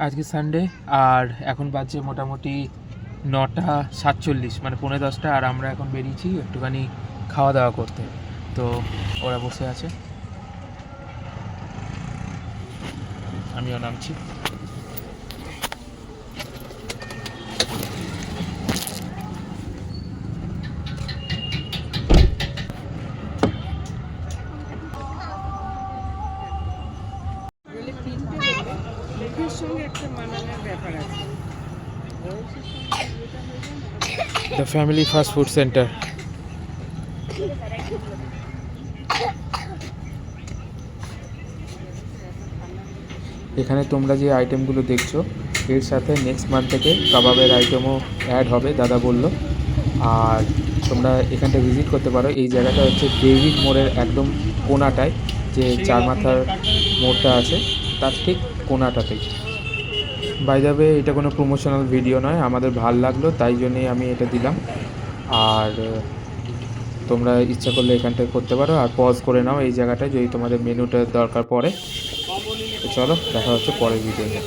আজকে সানডে আর এখন বাজছে মোটামুটি 9:47, মানে 9:45, আর আমরা এখন বেরিয়েছি একটুখানি খাওয়া দাওয়া করতে। তো ওরা বসে আছে, আমিও নামছি। The family fast food centre. এখানে তোমরা যে আইটেমগুলো দেখছো এর সাথে নেক্সট মান্থ থেকে কাবাবের আইটেমও অ্যাড হবে, দাদা বলল। আর তোমরা এখানটা ভিজিট করতে পারো। এই জায়গাটা হচ্ছে ডেভিড মোড়ের একদম কোনাটায়, যে চার মাথার মোড়টা আছে তার ঠিক কোনাটাতেই। বাই দ্য ওয়ে, এটা কোনো প্রমোশনাল ভিডিও নয়, আমাদের ভাল লাগলো তাই জন্যেই আমি এটা দিলাম। আর তোমরা ইচ্ছা করলে এখানটায় করতে পারো, আর পজ করে নাও এই জায়গাটায় যদি তোমাদের মেনুটার দরকার পড়ে। তো চলো, দেখা হচ্ছে পরের ভিডিওতে।